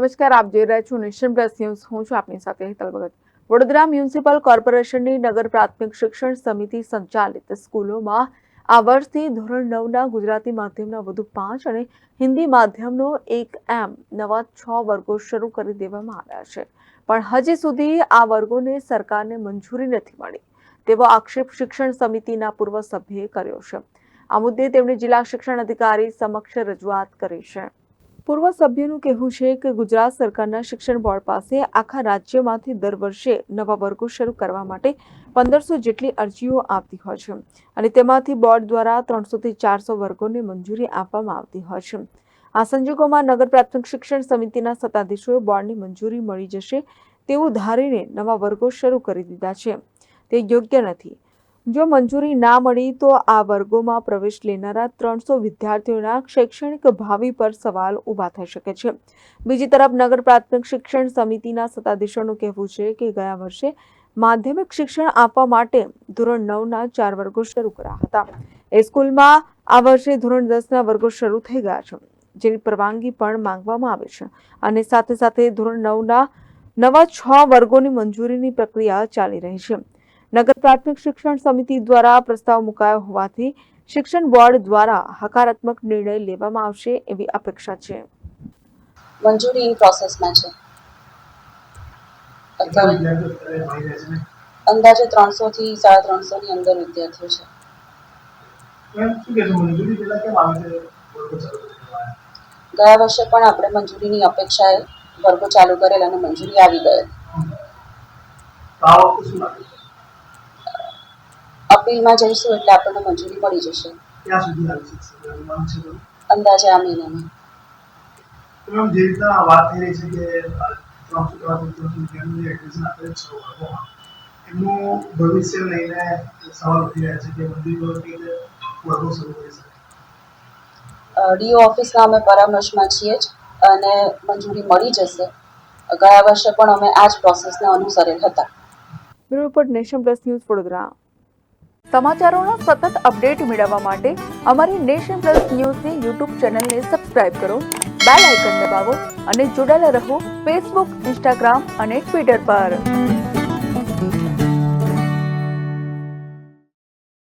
નમસ્કાર, આપ જોઈ રહ્યા છો નેશન પ્લસ ન્યૂઝ. હું છું આપની સાથે હેતલ ભગત. વડોદરા મ્યુનિસિપલ કોર્પોરેશનની નગર પ્રાથમિક શિક્ષણ સમિતિ સંચાલિત સ્કૂલોમાં આ વર્ષથી ધોરણ 9ના ગુજરાતી માધ્યમના વધુ 5 અને હિન્દી માધ્યમનો 1 નવા 6 વર્ગો શરૂ કરી દેવામાં આવ્યા છે, પણ હજી સુધી આ વર્ગોને સરકારને મંજૂરી નથી મળી તેવો આક્ષેપ શિક્ષણ સમિતિના પૂર્વ સભ્યએ કર્યો છે. આ મુદ્દે તેમણે જિલ્લા શિક્ષણ અધિકારી સમક્ષ રજૂઆત કરી છે. પૂર્વ સભ્યનું કહેવું છે કે ગુજરાત સરકારના શિક્ષણ બોર્ડ પાસે આખા રાજ્યમાંથી દર વર્ષે નવા વર્ગો શરૂ કરવા માટે 1500 જેટલી અરજીઓ આવતી હોય છે અને તેમાંથી બોર્ડ દ્વારા 300 થી 400 વર્ગોને મંજૂરી આપવામાં આવતી હોય છે. આ સંજોગોમાં નગર પ્રાથમિક શિક્ષણ સમિતિના સત્તાધીશોએ બોર્ડની મંજૂરી મળી જશે તેવું ધારીને નવા વર્ગો શરૂ કરી દીધા છે. તે યોગ્ય નથી. જો મંજૂરી ના મળી તો આ વર્ગોમાં પ્રવેશ લેનારા 300 વિદ્યાર્થીઓના શૈક્ષણિક ભાવિ પર સવાલ ઊભા થઈ શકે છે. બીજી તરફ નગર પ્રાથમિક શિક્ષણ સમિતિના સત્તાધીશોનું કહેવું છે કે ગયા વર્ષે માધ્યમિક શિક્ષણ આપવા માટે ધોરણ 9ના 4 વર્ગો શરૂ કર્યા હતા. એ સ્કૂલમાં આ વર્ષે ધોરણ 10ના વર્ગો શરૂ થઈ ગયા છે, જેની પરવાનગી પણ માંગવામાં આવે છે અને સાથે સાથે ધોરણ 9ના નવા 6 વર્ગોની મંજૂરીની પ્રક્રિયા ચાલી રહી છે. નગર પ્રાથમિક શિક્ષણ સમિતિ દ્વારા પ્રસ્તાવ મુકાયો હોવાથી શિક્ષણ બોર્ડ દ્વારા હકારાત્મક નિર્ણય લેવામાં આવશે એવી અપેક્ષા છે. મંજૂરીની પ્રોસેસમાં છે. અંદાજે 300 થી 350 ની અંદર વિદ્યાર્થીઓ છે. ગયા વર્ષે પણ આપણે મંજૂરીની અપેક્ષાએ વર્ગો ચાલુ કરેલા અને મંજૂરી આવી ગઈ. અપીલમાં જઈશું એટલે આપણને મંજૂરી મળી જશે. અંદાજે આ મહિનામાં. જે રીતના વાત થઈ રહી છે કે 300 વિદ્યાર્થીઓને એડમિશન આપે છે 6 વર્ગોમાં, એમનું ભવિષ્ય લઈને સવાલ ઉઠી રહ્યા છે કે મંજૂરી વગર વર્ગો શરૂ કરી શકે. ડીઓ ઓફિસના અમે પરામર્શમાં છીએ જ અને મંજૂરી મળી જશે. ગયા વર્ષે પણ અમે આ જ પ્રોસેસને અનુસરેલ હતા. Bureau report, nation plus news, Vadodara. સમાચારોના સતત અપડેટ મેળવવા માટે અમારી નેશન પ્લસ ન્યૂઝની યુટ્યુબ ચેનલને સબસ્ક્રાઇબ કરો, બેલ આઇકન દબાવો અને જોડાયેલા રહો ફેસબુક, ઇન્સ્ટાગ્રામ અને ટ્વિટર પર.